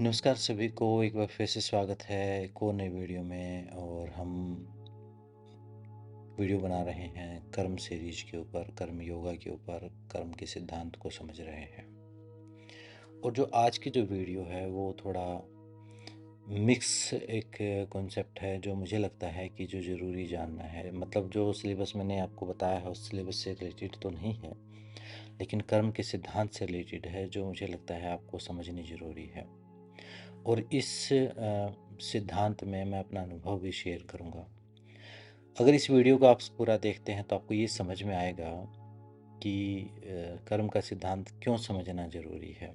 नमस्कार सभी को एक बार फिर से स्वागत है एक और नई वीडियो में। और हम वीडियो बना रहे हैं कर्म सीरीज के ऊपर, कर्म योगा के ऊपर, कर्म के सिद्धांत को समझ रहे हैं। और जो आज की जो वीडियो है वो थोड़ा मिक्स एक कॉन्सेप्ट है जो मुझे लगता है कि जो ज़रूरी जानना है। मतलब जो सिलेबस मैंने आपको बताया है उस सिलेबस से रिलेटेड तो नहीं है, लेकिन कर्म के सिद्धांत से रिलेटेड है जो मुझे लगता है आपको समझनी ज़रूरी है। और इस सिद्धांत में मैं अपना अनुभव भी शेयर करूंगा। अगर इस वीडियो को आप पूरा देखते हैं तो आपको ये समझ में आएगा कि कर्म का सिद्धांत क्यों समझना ज़रूरी है।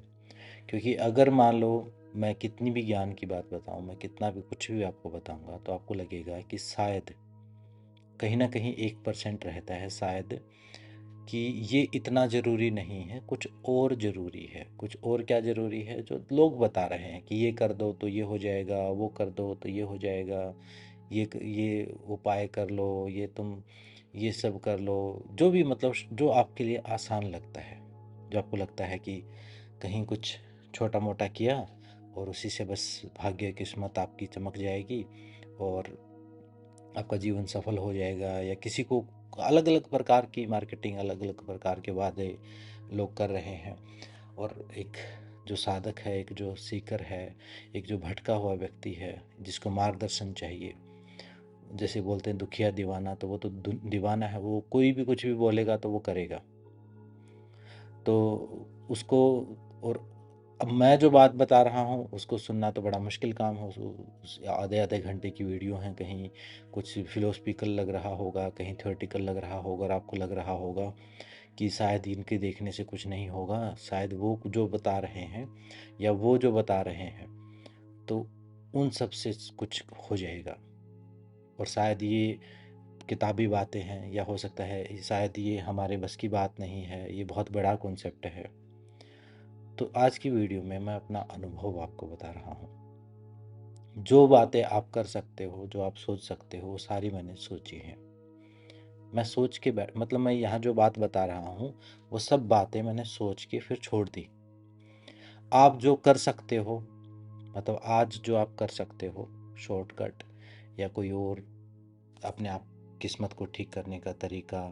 क्योंकि अगर मान लो मैं कितनी भी ज्ञान की बात बताऊं, मैं कितना भी कुछ भी आपको बताऊंगा, तो आपको लगेगा कि शायद कहीं ना कहीं 1% रहता है शायद कि ये इतना ज़रूरी नहीं है, कुछ और ज़रूरी है। कुछ और क्या ज़रूरी है जो लोग बता रहे हैं कि ये कर दो तो ये हो जाएगा, वो कर दो तो ये हो जाएगा, ये उपाय कर लो, ये तुम ये सब कर लो। जो भी मतलब जो आपके लिए आसान लगता है, जो आपको लगता है कि कहीं कुछ छोटा मोटा किया और उसी से बस भाग्य किस्मत आपकी चमक जाएगी और आपका जीवन सफल हो जाएगा। या किसी को अलग अलग प्रकार की मार्केटिंग, अलग अलग प्रकार के वादे लोग कर रहे हैं। और एक जो साधक है, एक जो सीकर है, एक जो भटका हुआ व्यक्ति है जिसको मार्गदर्शन चाहिए, जैसे बोलते हैं दुखिया दीवाना, तो वो तो दीवाना है, वो कोई भी कुछ भी बोलेगा तो वो करेगा। तो उसको, और अब मैं जो बात बता रहा हूँ उसको सुनना तो बड़ा मुश्किल काम हो। आधे आधे घंटे की वीडियो हैं, कहीं कुछ फिलोसफिकल लग रहा होगा, कहीं थ्योरेटिकल लग रहा होगा, और आपको लग रहा होगा कि शायद इनके देखने से कुछ नहीं होगा, शायद वो जो बता रहे हैं या वो जो बता रहे हैं तो उन सब से कुछ हो जाएगा। और शायद ये किताबी बातें हैं, या हो सकता है शायद ये हमारे बस की बात नहीं है, ये बहुत बड़ा कॉन्सेप्ट है। तो आज की वीडियो में मैं अपना अनुभव आपको बता रहा हूँ। जो बातें आप कर सकते हो, जो आप सोच सकते हो, वो सारी मैंने सोची हैं। मैं सोच के मतलब मैं यहाँ जो बात बता रहा हूँ वो सब बातें मैंने सोच के फिर छोड़ दी। आप जो कर सकते हो, मतलब आज जो आप कर सकते हो शॉर्टकट या कोई और अपने आप किस्मत को ठीक करने का तरीका,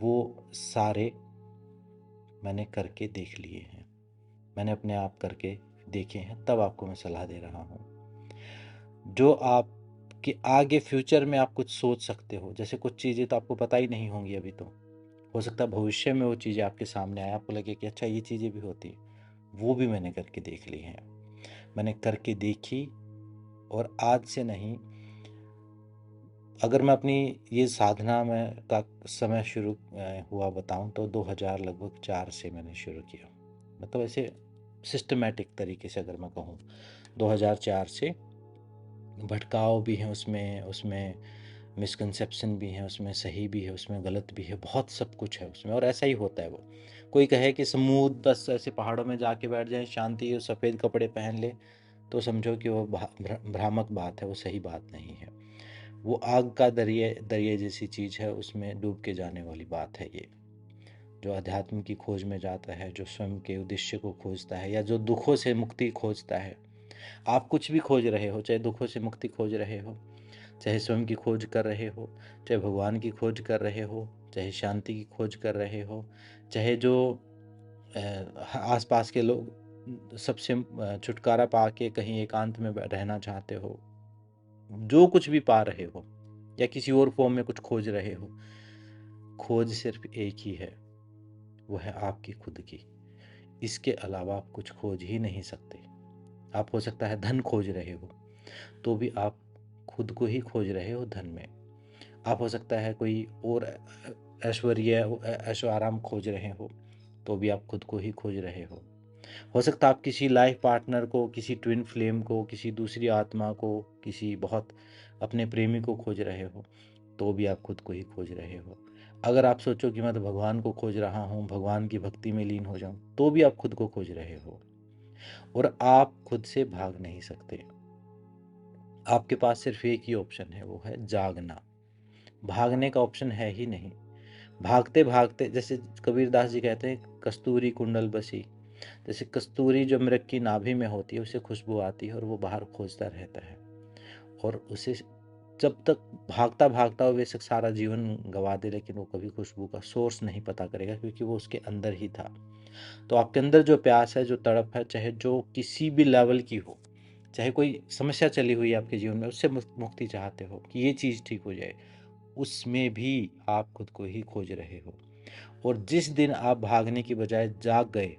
वो सारे मैंने करके देख लिए हैं। मैंने अपने आप करके देखे हैं, तब आपको मैं सलाह दे रहा हूँ। जो आप कि आगे फ्यूचर में आप कुछ सोच सकते हो, जैसे कुछ चीज़ें तो आपको पता ही नहीं होंगी अभी, तो हो सकता है भविष्य में वो चीज़ें आपके सामने आए, आपको लगे कि अच्छा ये चीज़ें भी होती है। वो भी मैंने करके देख ली हैं, मैंने करके देखी। और आज से नहीं, अगर मैं अपनी ये साधना में का समय शुरू हुआ बताऊं तो 2000 लगभग 4 से मैंने शुरू किया। मतलब ऐसे सिस्टमेटिक तरीके से अगर मैं कहूँ 2004 से। भटकाव भी हैं उसमें, उसमें मिसकंसेप्शन भी हैं, उसमें सही भी है, उसमें गलत भी है, बहुत सब कुछ है उसमें। और ऐसा ही होता है। वो कोई कहे कि स्मूथ बस ऐसे पहाड़ों में जाके बैठ जाए, शांति और सफ़ेद कपड़े पहन ले, तो समझो कि वो भ्रामक बात है, वो सही बात नहीं है। वो आग का दरिया दरिया जैसी चीज़ है, उसमें डूब के जाने वाली बात है ये। जो अध्यात्म की खोज में जाता है, जो स्वयं के उद्देश्य को खोजता है, या जो दुखों से मुक्ति खोजता है। आप कुछ भी खोज रहे हो, चाहे दुखों से मुक्ति खोज रहे हो, चाहे स्वयं की खोज कर रहे हो, चाहे भगवान की खोज कर रहे हो, चाहे शांति की खोज कर रहे हो, चाहे जो आसपास के लोग सबसे छुटकारा पा के कहीं एकांत में रहना चाहते हो, जो कुछ भी पा रहे हो या किसी और फॉर्म में कुछ खोज रहे हो, खोज सिर्फ एक ही है, वो है आपकी खुद की। इसके अलावा आप कुछ खोज ही नहीं सकते। आप हो सकता है धन खोज रहे हो, तो भी आप खुद को ही खोज रहे हो धन में। आप हो सकता है कोई और ऐश्वर्य ऐशो आराम खोज रहे हो, तो भी आप खुद को ही खोज रहे हो सकता है आप किसी लाइफ पार्टनर को, किसी ट्विन फ्लेम को, किसी दूसरी आत्मा को, किसी बहुत अपने प्रेमी को खोज रहे हो, तो भी आप खुद को ही खोज रहे हो। अगर आप सोचो कि मैं तो भगवान को खोज रहा हूँ, भगवान की भक्ति में लीन हो जाऊं, तो भी आप खुद को खोज रहे हो। और आप खुद से भाग नहीं सकते। आपके पास सिर्फ एक ही ऑप्शन है, वो है जागना। भागने का ऑप्शन है ही नहीं। भागते भागते, जैसे कबीरदास जी कहते हैं, कस्तूरी कुंडल बसी, जैसे कस्तूरी जो मृग की नाभि में होती है, उसे खुशबू आती है और वो बाहर खोजता रहता है, और उसे जब तक भागता भागता वो बेशक सारा जीवन गवा दे, लेकिन वो कभी खुशबू का सोर्स नहीं पता करेगा, क्योंकि वो उसके अंदर ही था। तो आपके अंदर जो प्यास है, जो तड़प है, चाहे जो किसी भी लेवल की हो, चाहे कोई समस्या चली हुई है आपके जीवन में, उससे मुक्ति चाहते हो कि ये चीज़ ठीक हो जाए, उसमें भी आप खुद को ही खोज रहे हो। और जिस दिन आप भागने की बजाय जाग गए,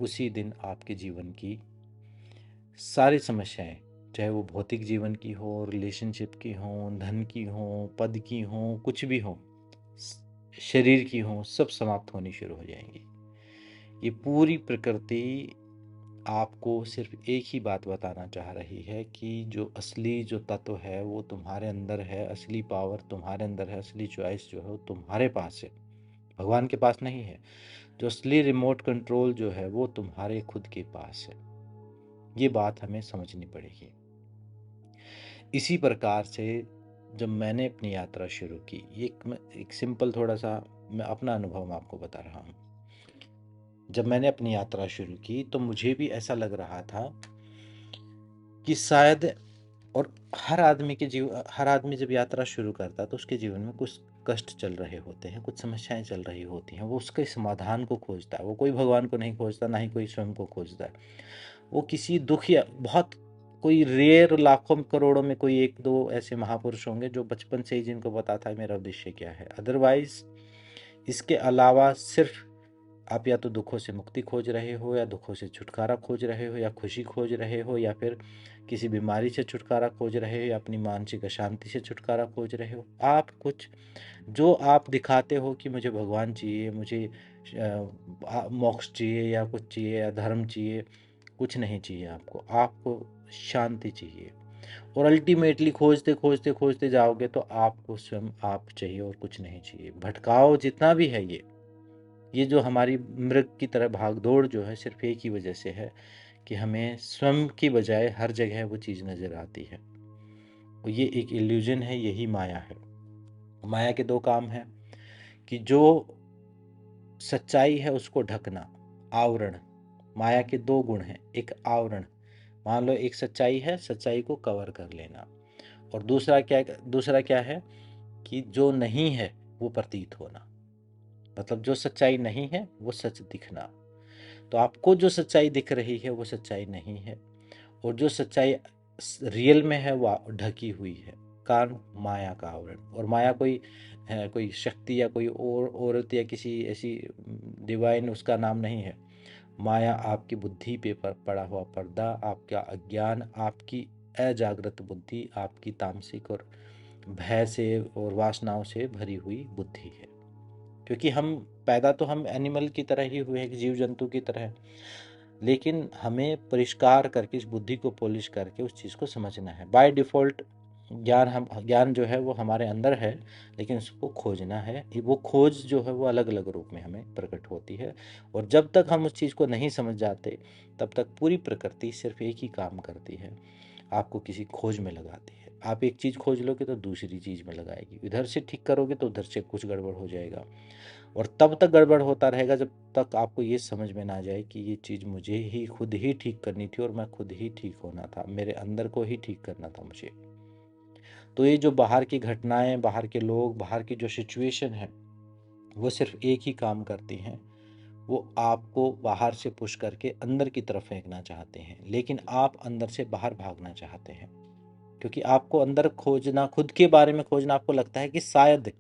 उसी दिन आपके जीवन की सारी समस्याएं, चाहे वो भौतिक जीवन की हो, रिलेशनशिप की हो, धन की हो, पद की हो, कुछ भी हो, शरीर की हो, सब समाप्त होनी शुरू हो जाएंगी। ये पूरी प्रकृति आपको सिर्फ एक ही बात बताना चाह रही है कि जो असली जो तत्व है वो तुम्हारे अंदर है, असली पावर तुम्हारे अंदर है, असली चॉइस जो है वो तुम्हारे पास है, भगवान के पास नहीं है। जो असली रिमोट कंट्रोल जो है वो तुम्हारे खुद के पास है। ये बात हमें समझनी पड़ेगी। इसी प्रकार से जब मैंने अपनी यात्रा शुरू की, ये एक सिंपल थोड़ा सा मैं अपना अनुभव मैं आपको बता रहा हूँ। जब मैंने अपनी यात्रा शुरू की तो मुझे भी ऐसा लग रहा था कि शायद, और हर आदमी जब यात्रा शुरू करता है तो उसके जीवन में कुछ कष्ट चल रहे होते हैं, कुछ समस्याएं चल रही होती हैं, वो उसके समाधान को खोजता है। वो कोई भगवान को नहीं खोजता, ना ही कोई स्वयं को खोजता है। वो किसी दुख या बहुत कोई रेयर लाखों करोड़ों में कोई एक दो ऐसे महापुरुष होंगे जो बचपन से ही जिनको पता था मेरा उद्देश्य क्या है। अदरवाइज इसके अलावा सिर्फ आप या तो दुखों से मुक्ति खोज रहे हो, या दुखों से छुटकारा खोज रहे हो, या खुशी खोज रहे हो, या फिर किसी बीमारी से छुटकारा खोज रहे हो, या अपनी मानसिक अशांति से छुटकारा खोज रहे हो। आप कुछ जो आप दिखाते हो कि मुझे भगवान चाहिए, मुझे मोक्ष चाहिए, या कुछ चाहिए, या धर्म चाहिए, कुछ नहीं चाहिए आपको। आपको शांति चाहिए, और अल्टीमेटली खोजते खोजते खोजते जाओगे तो आपको स्वयं आप चाहिए और कुछ नहीं चाहिए। भटकाव जितना भी है, ये जो हमारी मृग की तरह भागदौड़ जो है, सिर्फ एक ही वजह से है कि हमें स्वयं की बजाय हर जगह वो चीज़ नज़र आती है। और ये एक इल्यूजन है, यही माया है। माया के दो काम हैं कि जो सच्चाई है उसको ढकना, आवरण। माया के दो गुण हैं, एक आवरण, मान लो एक सच्चाई है, सच्चाई को कवर कर लेना, और दूसरा क्या है कि जो नहीं है वो प्रतीत होना। मतलब जो सच्चाई नहीं है वो सच दिखना। तो आपको जो सच्चाई दिख रही है वो सच्चाई नहीं है, और जो सच्चाई रियल में है वो ढकी हुई है, कारण माया का आवरण। और माया कोई शक्ति या कोई और औरत या किसी ऐसी डिवाइन, उसका नाम नहीं है। माया आपकी बुद्धि पे पड़ा हुआ पर्दा, आपका अज्ञान, आपकी अजागृत बुद्धि, आपकी तामसिक और भय से और वासनाओं से भरी हुई बुद्धि है। क्योंकि हम पैदा तो हम एनिमल की तरह ही हुए हैं, जीव जंतु की तरह, लेकिन हमें परिष्कार करके इस बुद्धि को पॉलिश करके उस चीज़ को समझना है। बाय डिफ़ॉल्ट ज्ञान जो है वो हमारे अंदर है, लेकिन उसको खोजना है। वो खोज जो है वो अलग अलग रूप में हमें प्रकट होती है, और जब तक हम उस चीज़ को नहीं समझ जाते तब तक पूरी प्रकृति सिर्फ एक ही काम करती है, आपको किसी खोज में लगाती है। आप एक चीज़ खोज लोगे तो दूसरी चीज़ में लगाएगी, इधर से ठीक करोगे तो उधर से कुछ गड़बड़ हो जाएगा, और तब तक गड़बड़ होता रहेगा जब तक आपको ये समझ में ना जाए कि ये चीज़ मुझे ही खुद ही ठीक करनी थी, और मैं खुद ही ठीक होना था, मेरे अंदर को ही ठीक करना था मुझे। तो ये जो बाहर की घटनाएं, बाहर के लोग, बाहर की जो सिचुएशन है, वो सिर्फ एक ही काम करती हैं, वो आपको बाहर से पुश करके अंदर की तरफ फेंकना चाहते हैं, लेकिन आप अंदर से बाहर भागना चाहते हैं। क्योंकि आपको अंदर खोजना, खुद के बारे में खोजना, आपको लगता है कि शायद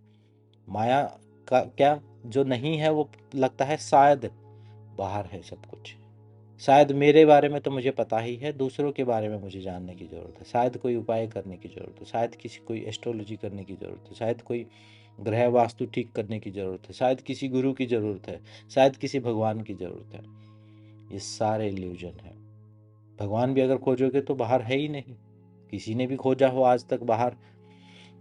माया का क्या जो नहीं है वो लगता है शायद बाहर है सब कुछ। शायद मेरे बारे में तो मुझे पता ही है, दूसरों के बारे में मुझे जानने की ज़रूरत है, शायद कोई उपाय करने की ज़रूरत है, शायद कोई एस्ट्रोलॉजी करने की ज़रूरत है, शायद कोई ग्रह वास्तु ठीक करने की ज़रूरत है, शायद किसी गुरु की ज़रूरत है, शायद किसी भगवान की ज़रूरत है। ये सारे इल्यूजन है। भगवान भी अगर खोजोगे तो बाहर है ही नहीं। किसी ने भी खोजा हो आज तक बाहर,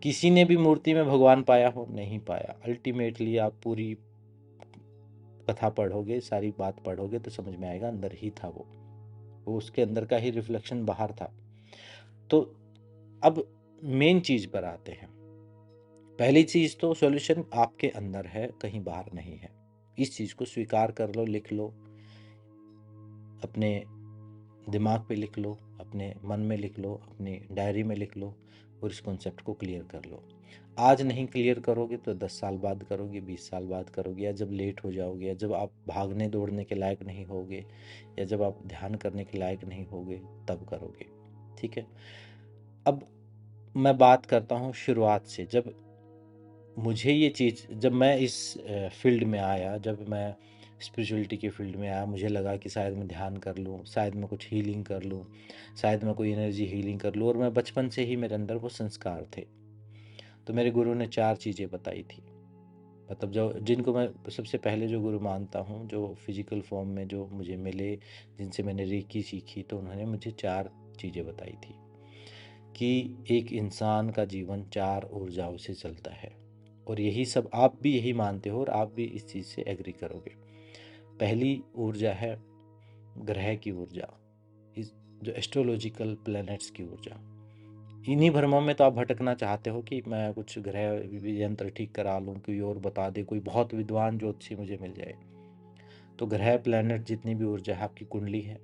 किसी ने भी मूर्ति में भगवान पाया हो, नहीं पाया। अल्टीमेटली आप पूरी कथा पढ़ोगे, सारी बात पढ़ोगे तो समझ में आएगा अंदर ही था वो उसके अंदर का ही रिफ्लेक्शन बाहर था। तो अब मेन चीज पर आते हैं। पहली चीज तो सॉल्यूशन आपके अंदर है, कहीं बाहर नहीं है। इस चीज को स्वीकार कर लो, लिख लो, अपने दिमाग पे लिख लो, अपने मन में लिख लो, अपनी डायरी में लिख लो और इस कॉन्सेप्ट को क्लियर कर लो। आज नहीं क्लियर करोगे तो 10 साल बाद करोगे, 20 साल बाद करोगे, या जब लेट हो जाओगे, या जब आप भागने दौड़ने के लायक नहीं होगे, या जब आप ध्यान करने के लायक नहीं होगे, तब करोगे। ठीक है। अब मैं बात करता हूँ शुरुआत से। जब मुझे ये चीज़, जब मैं इस फील्ड में आया, जब मैं स्पिरिचुअलिटी के फील्ड में आया, मुझे लगा कि शायद मैं ध्यान कर लूँ, शायद मैं कुछ हीलिंग कर लूँ, शायद मैं कोई एनर्जी हीलिंग कर लूँ। और मैं बचपन से ही मेरे अंदर वो संस्कार थे। तो मेरे गुरु ने 4 चीज़ें बताई थी, मतलब जो जिनको मैं सबसे पहले जो गुरु मानता हूँ, जो फिजिकल फॉर्म में जो मुझे मिले, जिनसे मैंने रेकी सीखी, तो उन्होंने मुझे 4 चीज़ें बताई थी कि एक इंसान का जीवन 4 ऊर्जाओं से चलता है। और यही सब आप भी यही मानते हो और आप भी इस चीज़ से एग्री करोगे। पहली ऊर्जा है ग्रह की ऊर्जा, इस जो एस्ट्रोलॉजिकल प्लैनेट्स की ऊर्जा। इन्हीं भ्रमों में तो आप भटकना चाहते हो कि मैं कुछ ग्रह यंत्र ठीक करा लूँ, कोई और बता दे, कोई बहुत विद्वान ज्योतिषी मुझे मिल जाए। तो ग्रह प्लैनेट जितनी भी ऊर्जा है आपकी कुंडली है,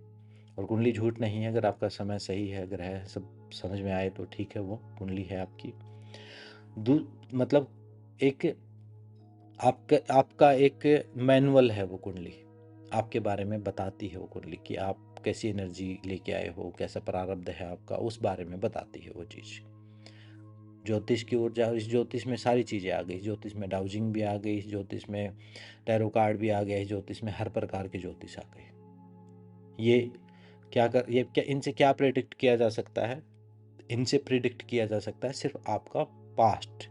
और कुंडली झूठ नहीं है। अगर आपका समय सही है, ग्रह सब समझ में आए तो ठीक है, वो कुंडली है आपकी। मतलब एक आपका एक मैनुअल है वो कुंडली, आपके बारे में बताती है वो कुंडली कि आप कैसी एनर्जी लेके आए हो, कैसा प्रारब्ध है आपका, उस बारे में बताती है वो चीज़। ज्योतिष की ऊर्जा, इस ज्योतिष में सारी चीज़ें आ गई। इस ज्योतिष में डाउजिंग भी आ गई, इस ज्योतिष में टैरो कार्ड भी आ गया, इस ज्योतिष में हर प्रकार के ज्योतिष आ गए। ये क्या इनसे क्या प्रेडिक्ट किया जा सकता है? इनसे प्रिडिक्ट किया जा सकता है सिर्फ आपका पास्ट,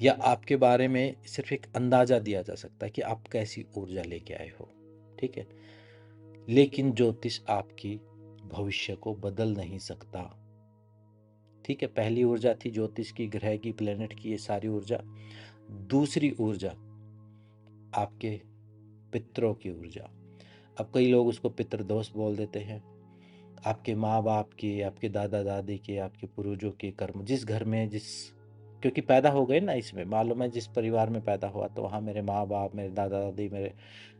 या आपके बारे में सिर्फ एक अंदाजा दिया जा सकता है कि आप कैसी ऊर्जा लेके आए हो। ठीक है। लेकिन ज्योतिष आपकी भविष्य को बदल नहीं सकता। ठीक है। पहली ऊर्जा थी ज्योतिष की, ग्रह की, प्लेनेट की, ये सारी ऊर्जा। दूसरी ऊर्जा आपके पितरों की ऊर्जा। अब कई लोग उसको पितृदोष बोल देते हैं। आपके माँ बाप के, आपके दादा दादी के, आपके पूर्वजों के कर्म, जिस घर में क्योंकि पैदा हो गए ना इसमें, मालूम है जिस परिवार में पैदा हुआ, तो वहाँ मेरे माँ बाप, मेरे दादा दादी, मेरे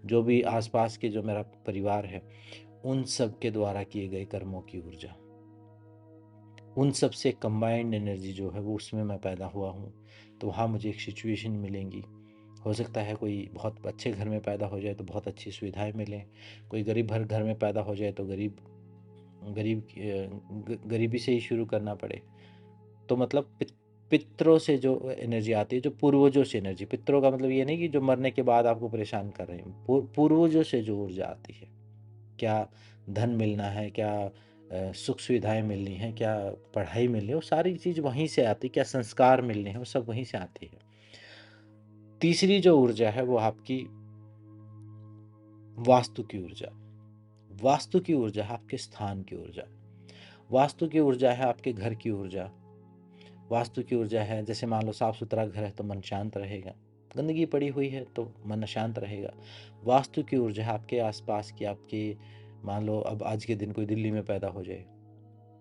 जो भी आसपास के जो मेरा परिवार है, उन सब के द्वारा किए गए कर्मों की ऊर्जा, उन सब से कंबाइंड एनर्जी जो है वो, उसमें मैं पैदा हुआ हूँ। तो वहाँ मुझे एक सिचुएशन मिलेंगी। हो सकता है कोई बहुत अच्छे घर में पैदा हो जाए तो बहुत अच्छी सुविधाएं मिलें, कोई गरीब घर में पैदा हो जाए तो गरीबी से ही शुरू करना पड़े। तो मतलब पितरों से जो एनर्जी आती है, जो पूर्वजों से एनर्जी, पितरों का मतलब ये नहीं कि जो मरने के बाद आपको परेशान कर रहे हैं, पूर्वजों से जो ऊर्जा आती है, क्या धन मिलना है, क्या सुख सुविधाएं मिलनी है, क्या पढ़ाई मिलनी है, वो सारी चीज़ वहीं से आती है, क्या संस्कार मिलने हैं, वो सब वहीं से आती है। तीसरी जो ऊर्जा है वो आपकी वास्तु की ऊर्जा। वास्तु की ऊर्जा है आपके स्थान की ऊर्जा। वास्तु की ऊर्जा है आपके घर की ऊर्जा। वास्तु की ऊर्जा है, जैसे मान लो साफ सुथरा घर है तो मन शांत रहेगा, गंदगी पड़ी हुई है तो मन अशांत रहेगा। वास्तु की ऊर्जा है आपके आसपास की, आपके मान लो अब आज के दिन कोई दिल्ली में पैदा हो जाए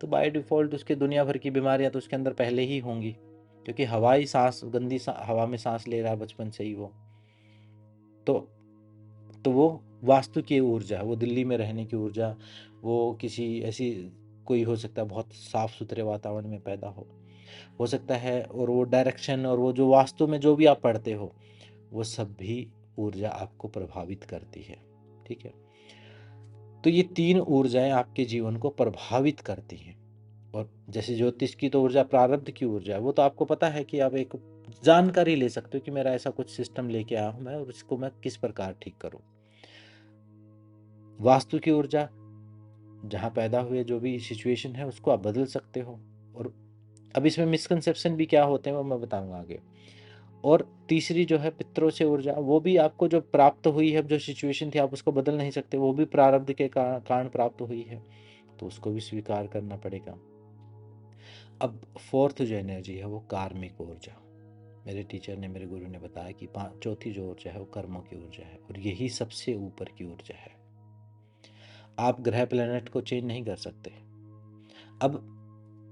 तो बाय डिफ़ॉल्ट उसके दुनिया भर की बीमारियां तो उसके अंदर पहले ही होंगी, क्योंकि हवाई सांस, हवा में सांस ले रहा है बचपन से ही वो। तो वो वास्तु की ऊर्जा है, वो दिल्ली में रहने की ऊर्जा, वो किसी ऐसी कोई हो सकता है बहुत साफ सुथरे वातावरण में पैदा हो सकता है। और वो डायरेक्शन और वो जो वास्तु में जो भी आप पढ़ते हो, वो सब भी ऊर्जा आपको प्रभावित करती है। ठीक है। तो ये 3 ऊर्जाएं आपके जीवन को प्रभावित करती हैं। और जैसे ज्योतिष की तो ऊर्जा प्रारब्ध की ऊर्जा है, वो तो आपको पता है कि आप एक जानकारी ले सकते हो कि मेरा ऐसा कुछ सिस्टम लेके आया हूं मैं, और इसको मैं किस प्रकार ठीक करूं। वास्तु की ऊर्जा, जहां पैदा हुए जो भी सिचुएशन है उसको आप बदल सकते हो। और अब इसमें मिसकंसेप्शन भी क्या होते हैं वो मैं बताऊंगा आगे। और तीसरी जो है पितरों से ऊर्जा, वो भी आपको जो प्राप्त हुई है, जो सिचुएशन थी आप उसको बदल नहीं सकते, वो भी प्रारब्ध के कारण प्राप्त हुई है, तो उसको भी स्वीकार करना पड़ेगा। अब फोर्थ जो एनर्जी है वो कार्मिक ऊर्जा। मेरे टीचर ने, मेरे गुरु ने बताया कि चौथी जो ऊर्जा है वो कर्मों की ऊर्जा है, और यही सबसे ऊपर की ऊर्जा है। आप ग्रह प्लेनेट को चेंज नहीं कर सकते। अब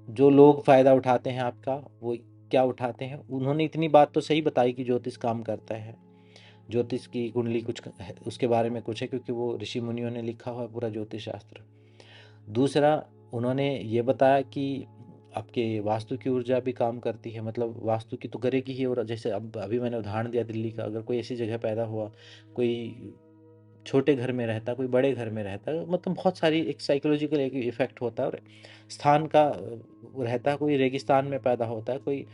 जो लोग फायदा उठाते हैं आपका, वो क्या उठाते हैं, उन्होंने इतनी बात तो सही बताई कि ज्योतिष काम करता है, ज्योतिष की कुंडली कुछ है, उसके बारे में कुछ है, क्योंकि वो ऋषि मुनियों ने लिखा हुआ है पूरा ज्योतिष शास्त्र। दूसरा, उन्होंने ये बताया कि आपके वास्तु की ऊर्जा भी काम करती है, मतलब वास्तु की तो करेगी ही। और जैसे अब अभी मैंने उदाहरण दिया दिल्ली का, अगर कोई ऐसी जगह पैदा हुआ, कोई छोटे घर में रहता, कोई बड़े घर में रहता, मतलब बहुत सारी एक साइकोलॉजिकल एक इफेक्ट होता है। और स्थान का रहता है, कोई रेगिस्तान में पैदा होता है, कोई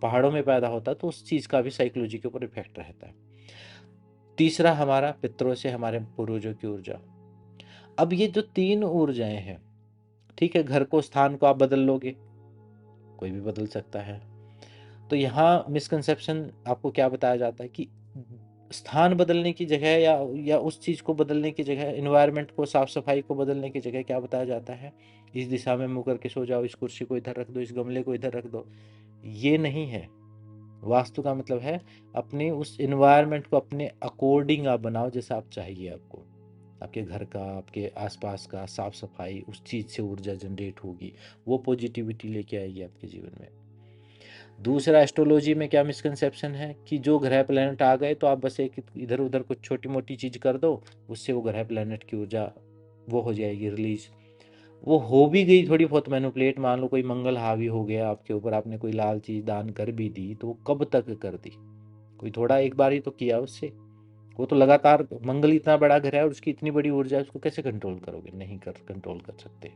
पहाड़ों में पैदा होता है, तो उस चीज़ का भी साइकोलॉजी के ऊपर इफेक्ट रहता है। तीसरा, हमारा पितरों से हमारे पूर्वजों की ऊर्जा। अब ये जो 3 ऊर्जाएं हैं, ठीक है, घर को, स्थान को आप बदल लोगे, कोई भी बदल सकता है। तो यहाँ मिसकंसेप्शन आपको क्या बताया जाता है कि स्थान बदलने की जगह या उस चीज़ को बदलने की जगह, इन्वायरमेंट को, साफ सफाई को बदलने की जगह क्या बताया जाता है, इस दिशा में मुँह करके सो जाओ, इस कुर्सी को इधर रख दो, इस गमले को इधर रख दो। ये नहीं है। वास्तु का मतलब है अपने उस इन्वायरमेंट को अपने अकॉर्डिंग आप बनाओ, जैसा आप चाहिए आपको, आपके घर का, आपके आसपास का साफ सफाई, उस चीज़ से ऊर्जा जनरेट होगी, वो पॉजिटिविटी लेके आएगी आपके जीवन में। दूसरा, एस्ट्रोलॉजी में क्या मिसकंसेप्शन है कि जो ग्रह प्लैनेट आ गए तो आप बस एक इधर उधर कुछ छोटी मोटी चीज़ कर दो, उससे वो ग्रह प्लैनेट की ऊर्जा वो हो जाएगी रिलीज। वो हो भी गई थोड़ी बहुत मैनिपुलेट, मान लो कोई मंगल हावी हो गया आपके ऊपर, आपने कोई लाल चीज़ दान कर भी दी, तो वो कब तक कर दी? कोई थोड़ा एक बार ही तो किया उससे, वो तो लगातार, मंगल इतना बड़ा ग्रह है और उसकी इतनी बड़ी ऊर्जा है, उसको कैसे कंट्रोल करोगे? नहीं कर कंट्रोल कर सकते।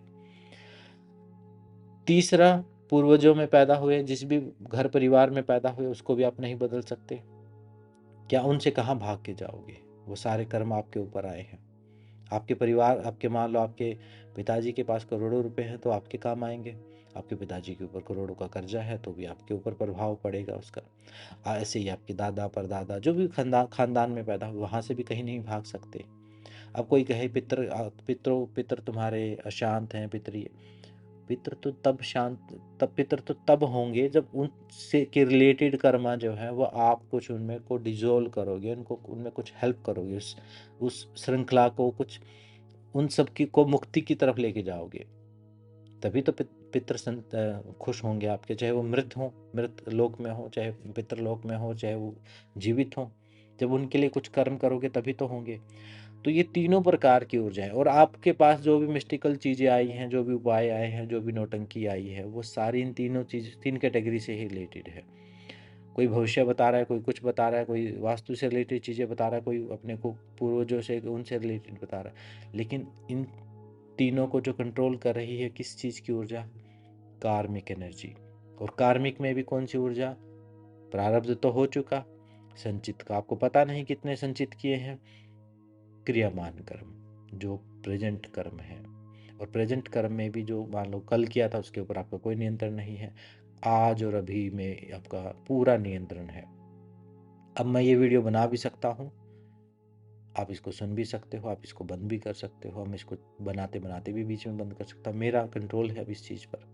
तीसरा, पूर्वजों में पैदा हुए, जिस भी घर परिवार में पैदा हुए, उसको भी आप नहीं बदल सकते। क्या उनसे कहाँ भाग के जाओगे? वो सारे कर्म आपके ऊपर आए हैं। आपके परिवार, आपके मान लो आपके पिताजी के पास करोड़ों रुपए हैं तो आपके काम आएंगे, आपके पिताजी के ऊपर करोड़ों का कर्जा है तो भी आपके ऊपर प्रभाव पड़ेगा उसका। ऐसे ही आपके दादा परदादा, जो भी खानदान में पैदा हुए, वहाँ से भी कहीं नहीं भाग सकते। अब कोई कहे पितर तुम्हारे अशांत हैं, पितर तो तब शांत, तब पितर तो तब होंगे जब उनसे के रिलेटेड कर्मा जो है वो आप कुछ उनमें को डिजोल्व करोगे, उनको उनमें कुछ हेल्प करोगे, उस श्रृंखला को, कुछ उन सब की को मुक्ति की तरफ लेके जाओगे, तभी तो पितर खुश होंगे आपके, चाहे वो मृत लोक में हो, चाहे पितरलोक में हो, चाहे वो जीवित हो। जब उनके लिए कुछ कर्म करोगे तभी तो होंगे। तो ये तीनों प्रकार की ऊर्जाएं, और आपके पास जो भी मिस्टिकल चीज़ें आई हैं, जो भी उपाय आए हैं, जो भी नौटंकी आई है, वो सारी इन तीन कैटेगरी से ही रिलेटेड है। कोई भविष्य बता रहा है, कोई कुछ बता रहा है, कोई वास्तु से रिलेटेड चीज़ें बता रहा है, कोई अपने को पूर्वजों से उनसे रिलेटेड बता रहा है। लेकिन इन तीनों को जो कंट्रोल कर रही है किस चीज़ की ऊर्जा? कार्मिक एनर्जी। और कार्मिक में भी कौन सी ऊर्जा? प्रारब्ध तो हो चुका, संचित का आपको पता नहीं कितने संचित किए हैं, क्रियामान कर्म जो प्रेजेंट कर्म है। और प्रेजेंट कर्म में भी जो मान लो कल किया था उसके ऊपर आपका कोई नियंत्रण नहीं है, आज और अभी में आपका पूरा नियंत्रण है। अब मैं ये वीडियो बना भी सकता हूँ, आप इसको सुन भी सकते हो, आप इसको बंद भी कर सकते हो, हम इसको बनाते बनाते भी बीच में बंद कर सकता हूँ, मेरा कंट्रोल है अब इस चीज़ पर।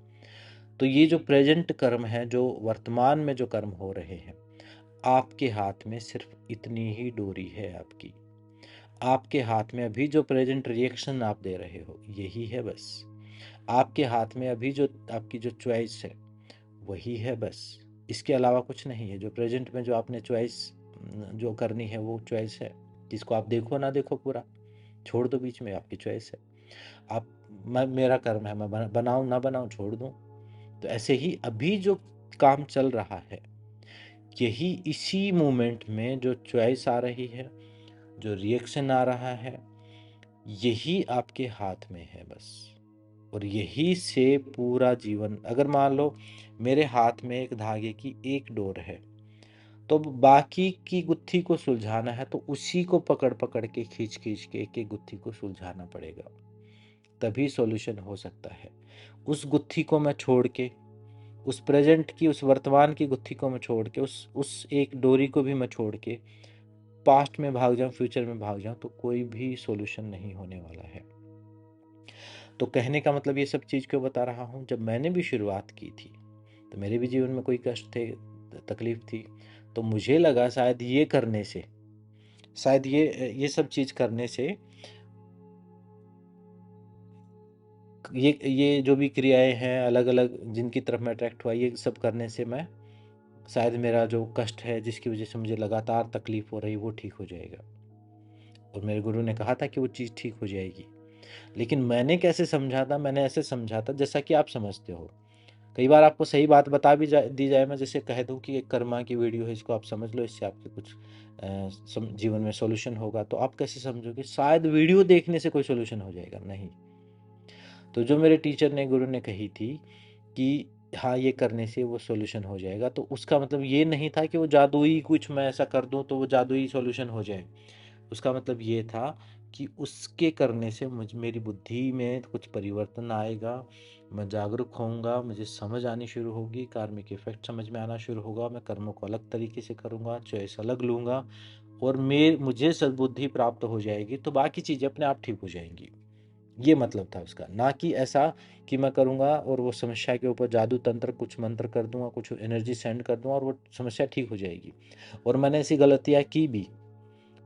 तो ये जो प्रेजेंट कर्म है, जो वर्तमान में जो कर्म हो रहे हैं, आपके हाथ में सिर्फ इतनी ही डोरी है आपकी। आपके हाथ में अभी जो प्रेजेंट रिएक्शन आप दे रहे हो यही है बस। आपके हाथ में अभी जो आपकी जो चॉइस है वही है बस, इसके अलावा कुछ नहीं है। जो प्रेजेंट में जो आपने चॉइस जो करनी है वो चॉइस है, जिसको आप देखो ना देखो पूरा छोड़ दो, बीच में आपकी चॉइस है। आप मेरा कर्म है, मैं बनाऊं ना बनाऊं छोड़ दूं। तो ऐसे ही अभी जो काम चल रहा है, यही इसी मोमेंट में जो चॉइस आ रही है, जो रिएक्शन आ रहा है, यही आपके हाथ में है बस। और यही से पूरा जीवन, अगर मान लो मेरे हाथ में एक धागे की एक डोर है, तो बाकी की गुत्थी को सुलझाना है तो उसी को पकड़ पकड़ के खींच खींच के एक एक गुत्थी को सुलझाना पड़ेगा, तभी सॉल्यूशन हो सकता है। उस गुत्थी को मैं छोड़ के, उस प्रेजेंट की, उस वर्तमान की गुत्थी को मैं छोड़ के, उस एक डोरी को भी मैं छोड़ के पास्ट में भाग जाऊं, फ्यूचर में भाग जाऊं, तो कोई भी सॉल्यूशन नहीं होने वाला है। तो कहने का मतलब ये सब चीज़ क्यों बता रहा हूँ, जब मैंने भी शुरुआत की थी तो मेरे भी जीवन में कोई कष्ट थे, तकलीफ थी, तो मुझे लगा शायद ये करने से, शायद ये सब चीज़ करने से, ये जो भी क्रियाएं हैं अलग अलग जिनकी तरफ मैं अट्रैक्ट हुआ, ये सब करने से मैं शायद मेरा जो कष्ट है जिसकी वजह से मुझे लगातार तकलीफ़ हो रही वो ठीक हो जाएगा। और मेरे गुरु ने कहा था कि वो चीज़ ठीक हो जाएगी। लेकिन मैंने कैसे समझा था, मैंने ऐसे समझा था जैसा कि आप समझते हो। कई बार आपको सही बात बता भी दी जाए, मैं जैसे कह दूं कि एक कर्मा की वीडियो है, इसको आप समझ लो, इससे आपके कुछ जीवन में सॉल्यूशन होगा, तो आप कैसे समझोगे? शायद वीडियो देखने से कोई सॉल्यूशन हो जाएगा, नहीं। तो जो मेरे टीचर ने, गुरु ने कही थी कि हाँ ये करने से वो सॉल्यूशन हो जाएगा, तो उसका मतलब ये नहीं था कि वो जादुई कुछ मैं ऐसा कर दूं तो वो जादुई सॉल्यूशन हो जाए। उसका मतलब ये था कि उसके करने से मेरी बुद्धि में कुछ परिवर्तन आएगा, मैं जागरूक होऊंगा, मुझे समझ आनी शुरू होगी, कार्मिक इफेक्ट समझ में आना शुरू होगा, मैं कर्मों को अलग तरीके से करूंगा, चॉइस अलग लूंगा, और मुझे सद्बुद्धि प्राप्त हो जाएगी, तो बाकी चीज़ें अपने आप ठीक हो जाएंगी। ये मतलब था उसका, ना कि ऐसा कि मैं करूंगा और वो समस्या के ऊपर जादू तंत्र कुछ मंत्र कर दूंगा, कुछ एनर्जी सेंड कर दूंगा और वो समस्या ठीक हो जाएगी। और मैंने ऐसी गलतियां की भी।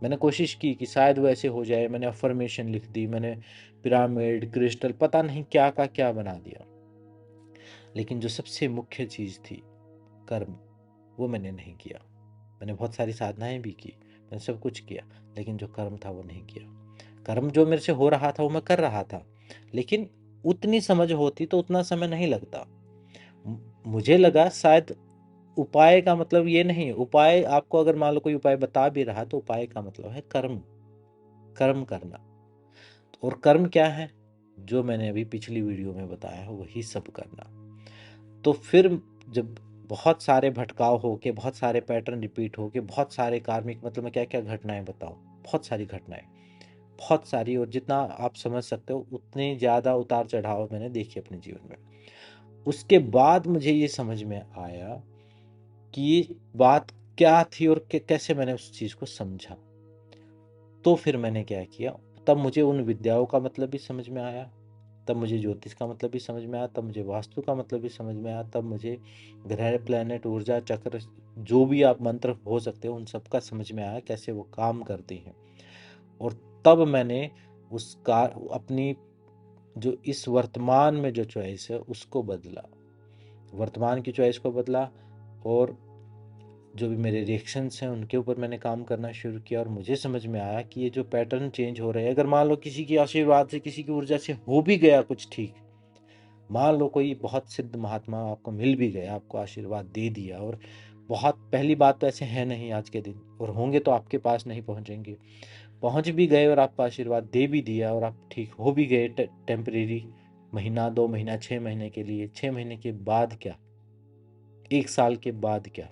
मैंने कोशिश की कि शायद वो ऐसे हो जाए, मैंने अफर्मेशन लिख दी, मैंने पिरामिड, क्रिस्टल, पता नहीं क्या का क्या बना दिया। लेकिन जो सबसे मुख्य चीज़ थी, कर्म, वो मैंने नहीं किया। मैंने बहुत सारी साधनाएं भी की, मैंने सब कुछ किया, लेकिन जो कर्म था वो नहीं किया। कर्म जो मेरे से हो रहा था वो मैं कर रहा था, लेकिन उतनी समझ होती तो उतना समय नहीं लगता। मुझे लगा शायद उपाय का मतलब ये नहीं, उपाय आपको अगर मान लो कोई उपाय बता भी रहा तो उपाय का मतलब है कर्म, कर्म करना। और कर्म क्या है? जो मैंने अभी पिछली वीडियो में बताया है वही सब करना। तो फिर जब बहुत सारे भटकाव हो के, बहुत सारे पैटर्न रिपीट हो के, बहुत सारे कार्मिक, मतलब मैं क्या क्या घटनाएं बताऊं, बहुत सारी घटनाएं, बहुत सारी, और जितना आप समझ सकते हो उतने ज़्यादा उतार चढ़ाव मैंने देखे अपने जीवन में। उसके बाद मुझे ये समझ में आया कि ये बात क्या थी और कैसे मैंने उस चीज़ को समझा। तो फिर मैंने क्या किया, तब मुझे उन विद्याओं का मतलब भी समझ में आया, तब मुझे ज्योतिष का मतलब भी समझ में आया, तब मुझे वास्तु का मतलब भी समझ में आया, तब मुझे ग्रह, प्लैनेट, ऊर्जा चक्र, जो भी आप मंत्र हो सकते हो उन सब का समझ में आया, कैसे वो काम करती हैं। और तब मैंने उसका अपनी जो इस वर्तमान में जो चॉइस है उसको बदला, वर्तमान की चॉइस को बदला, और जो भी मेरे रिएक्शंस हैं उनके ऊपर मैंने काम करना शुरू किया। और मुझे समझ में आया कि ये जो पैटर्न चेंज हो रहे हैं, अगर मान लो किसी की आशीर्वाद से, किसी की ऊर्जा से हो भी गया कुछ ठीक, मान लो कोई बहुत सिद्ध महात्मा आपको मिल भी गया, आपको आशीर्वाद दे दिया, और बहुत, पहली बात तो ऐसे है नहीं आज के दिन, और होंगे तो आपके पास नहीं पहुंचेंगे, पहुंच भी गए और आपको आशीर्वाद दे भी दिया और आप ठीक हो भी गए टेम्परेरी, महीना, 2 महीना, 6 महीने के लिए, 6 महीने के बाद क्या, 1 साल के बाद क्या?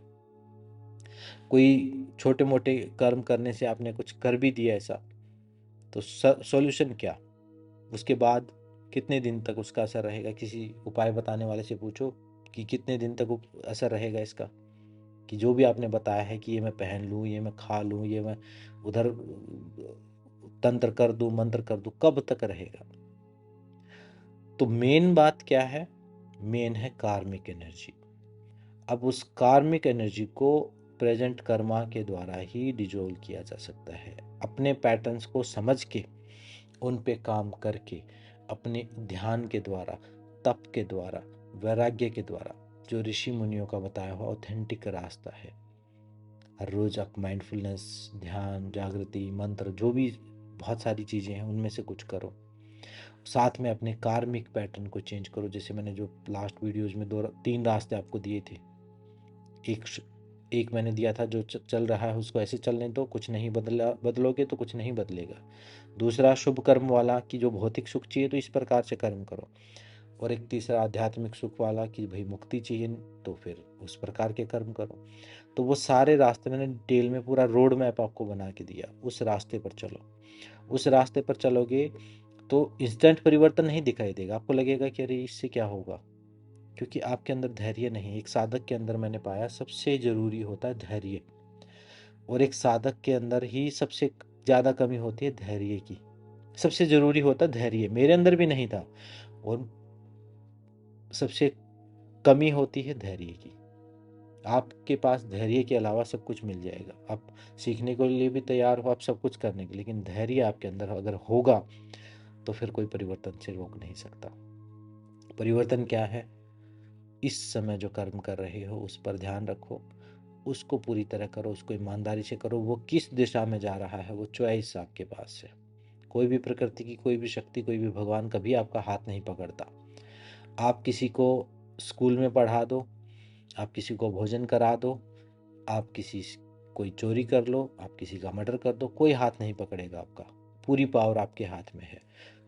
कोई छोटे मोटे कर्म करने से आपने कुछ कर भी दिया ऐसा, तो सॉल्यूशन क्या? उसके बाद कितने दिन तक उसका असर रहेगा? किसी उपाय बताने वाले से पूछो कि कितने दिन तक असर रहेगा इसका, कि जो भी आपने बताया है कि ये मैं पहन लूँ, ये मैं खा लूँ, ये मैं उधर तंत्र कर दूँ, मंत्र कर दूँ, कब तक रहेगा? तो मेन बात क्या है? मेन है कार्मिक एनर्जी। अब उस कार्मिक एनर्जी को प्रेजेंट कर्मा के द्वारा ही डिजोल्व किया जा सकता है, अपने पैटर्न्स को समझ के, उन पे काम करके, अपने ध्यान के द्वारा, तप के द्वारा, वैराग्य के द्वारा, जो ऋषि मुनियों का बताया हुआ ऑथेंटिक रास्ता है। हर रोज आप माइंडफुलनेस, ध्यान, जागृति, मंत्र, जो भी बहुत सारी चीज़ें हैं उनमें से कुछ करो, साथ में अपने कार्मिक पैटर्न को चेंज करो। जैसे मैंने जो लास्ट वीडियोज में 3 रास्ते आपको दिए थे, एक एक मैंने दिया था जो चल रहा है उसको ऐसे चलने दो, कुछ नहीं बदलोगे तो कुछ नहीं बदलेगा। दूसरा शुभ कर्म वाला कि जो भौतिक सुख चाहिए तो इस प्रकार से कर्म करो। और एक तीसरा आध्यात्मिक सुख वाला कि भाई मुक्ति चाहिए तो फिर उस प्रकार के कर्म करो। तो वो सारे रास्ते मैंने डिटेल में पूरा रोड मैप आपको बना के दिया, उस रास्ते पर चलो। उस रास्ते पर चलोगे तो इंस्टेंट परिवर्तन नहीं दिखाई देगा, आपको लगेगा कि अरे इससे क्या होगा, क्योंकि आपके अंदर धैर्य नहीं। एक साधक के अंदर मैंने पाया सबसे जरूरी होता है धैर्य, और एक साधक के अंदर ही सबसे ज़्यादा कमी होती है धैर्य की। सबसे ज़रूरी होता धैर्य, मेरे अंदर भी नहीं था, और सबसे कमी होती है धैर्य की। आपके पास धैर्य के अलावा सब कुछ मिल जाएगा, आप सीखने के लिए भी तैयार हो, आप सब कुछ करने के, लेकिन धैर्य आपके अंदर अगर होगा तो फिर कोई परिवर्तन से रोक नहीं सकता। परिवर्तन क्या है? इस समय जो कर्म कर रहे हो उस पर ध्यान रखो, उसको पूरी तरह करो, उसको ईमानदारी से करो। वो किस दिशा में जा रहा है वो चॉइस आपके पास है। कोई भी प्रकृति की कोई भी शक्ति, कोई भी भगवान कभी आपका हाथ नहीं पकड़ता। आप किसी को स्कूल में पढ़ा दो, आप किसी को भोजन करा दो, आप कोई चोरी कर लो, आप किसी का मर्डर कर दो, कोई हाथ नहीं पकड़ेगा आपका। पूरी पावर आपके हाथ में है।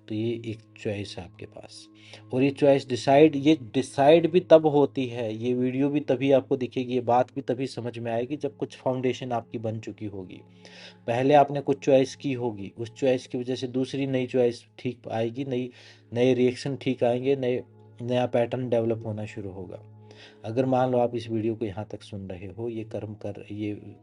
तो ये एक चॉइस है आपके पास। और ये डिसाइड भी तब होती है, ये वीडियो भी तभी आपको दिखेगी, ये बात भी तभी समझ में आएगी जब कुछ फाउंडेशन आपकी बन चुकी होगी। पहले आपने कुछ चॉइस की होगी, उस चॉइस की वजह से दूसरी नई चॉइस ठीक आएगी, नए रिएक्शन ठीक आएंगे, नया पैटर्न डेवलप होना शुरू होगा। अगर मान लो आप इस वीडियो को यहाँ तक सुन रहे हो, ये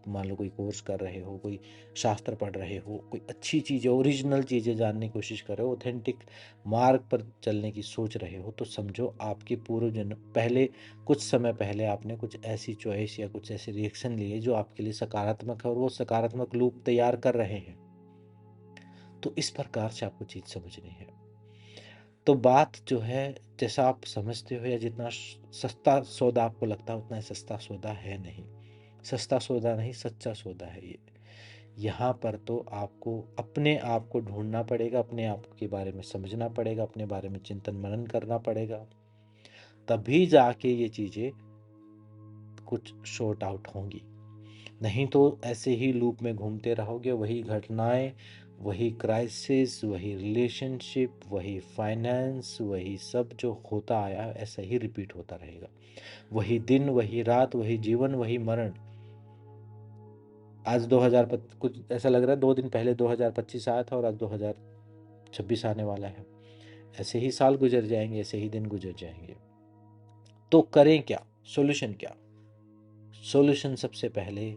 मान लो कोई कोर्स कर रहे हो, कोई शास्त्र पढ़ रहे हो, कोई अच्छी चीज़ें, ओरिजिनल चीज़ें जानने की कोशिश कर रहे हो, ऑथेंटिक मार्ग पर चलने की सोच रहे हो, तो समझो आपके पूर्व जन्म पहले, कुछ समय पहले आपने कुछ ऐसी चॉइस या कुछ ऐसे रिएक्शन लिए जो आपके लिए सकारात्मक है, और वो सकारात्मक लूप तैयार कर रहे हैं। तो इस प्रकार से आपको चीज़ समझनी है। तो बात जो है, जैसा आप समझते हो या जितना सस्ता सौदा आपको लगता है, उतना सस्ता सौदा है नहीं। सस्ता सौदा नहीं, सच्चा सौदा है ये। यहाँ पर तो आपको अपने आप को ढूंढना पड़ेगा, अपने आप के बारे में समझना पड़ेगा, अपने बारे में चिंतन मनन करना पड़ेगा, तभी जाके ये चीज़ें कुछ शॉर्ट आउट होंगी। नहीं तो ऐसे ही लूप में घूमते रहोगे, वही घटनाएं, वही क्राइसिस, वही रिलेशनशिप, वही फाइनेंस, वही सब जो होता आया ऐसा ही रिपीट होता रहेगा। वही दिन, वही रात, वही जीवन, वही मरण। आज 2025, कुछ ऐसा लग रहा है 2 दिन पहले 2025 आया था और आज 2026 आने वाला है। ऐसे ही साल गुजर जाएंगे, ऐसे ही दिन गुजर जाएंगे। तो करें क्या? सॉल्यूशन क्या? सॉल्यूशन सबसे पहले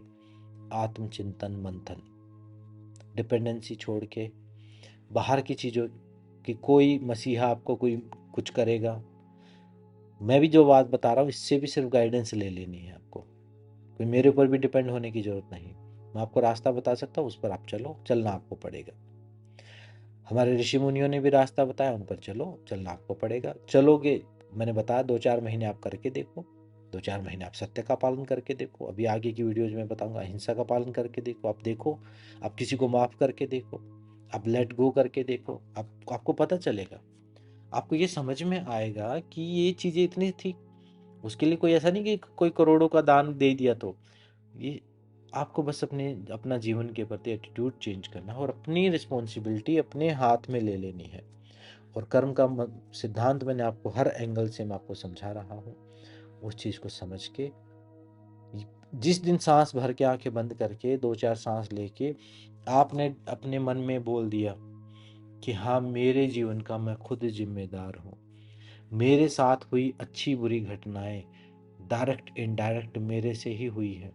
आत्मचिंतन मंथन। डिपेंडेंसी छोड़ के, बाहर की चीज़ों कि कोई मसीहा आपको कोई कुछ करेगा, मैं भी जो बात बता रहा हूँ इससे भी सिर्फ गाइडेंस ले लेनी है आपको। कोई मेरे ऊपर भी डिपेंड होने की ज़रूरत नहीं। मैं आपको रास्ता बता सकता हूँ, उस पर आप चलो, चलना आपको पड़ेगा। हमारे ऋषि मुनियों ने भी रास्ता बताया, उन पर चलो, चलना आपको पड़ेगा। चलोगे, मैंने बताया 2-4 महीने आप करके देखो, 2-4 महीने आप सत्य का पालन करके देखो, अभी आगे की वीडियोज में बताऊंगा, अहिंसा का पालन करके देखो, आप किसी को माफ़ करके देखो, आप लेट गो करके देखो, आपको पता चलेगा। आपको ये समझ में आएगा कि ये चीज़ें इतनी थी। उसके लिए कोई ऐसा नहीं कि कोई करोड़ों का दान दे दिया। तो ये आपको बस अपना जीवन के प्रति एटीट्यूड चेंज करना है और अपनी रिस्पॉन्सिबिलिटी अपने हाथ में ले लेनी है। और कर्म का सिद्धांत मैंने आपको हर एंगल से मैं आपको समझा रहा हूँ। उस चीज़ को समझ के जिस दिन सांस भर के आंखें बंद करके 2-4 सांस लेके आपने अपने मन में बोल दिया कि हाँ, मेरे जीवन का मैं खुद जिम्मेदार हूँ, मेरे साथ हुई अच्छी बुरी घटनाएं डायरेक्ट इनडायरेक्ट मेरे से ही हुई है,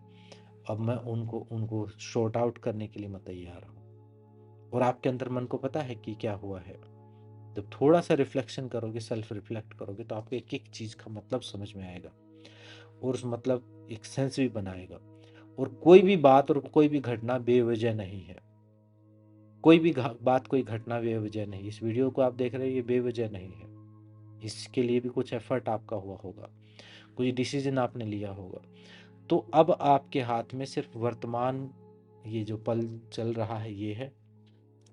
अब मैं उनको शॉर्ट आउट करने के लिए मैं तैयार हूँ। और आपके अंदर मन को पता है कि क्या हुआ है। जब थोड़ा सा रिफ्लेक्शन करोगे, सेल्फ रिफ्लेक्ट करोगे, तो आपको एक एक चीज़ का मतलब समझ में आएगा और उस मतलब एक सेंस भी बनाएगा। और कोई भी बात और कोई भी घटना बेवजह नहीं है। कोई भी बात, कोई घटना बेवजह नहीं। इस वीडियो को आप देख रहे हो, ये बेवजह नहीं है। इसके लिए भी कुछ एफर्ट आपका हुआ होगा, कोई डिसीजन आपने लिया होगा। तो अब आपके हाथ में सिर्फ वर्तमान, ये जो पल चल रहा है ये है।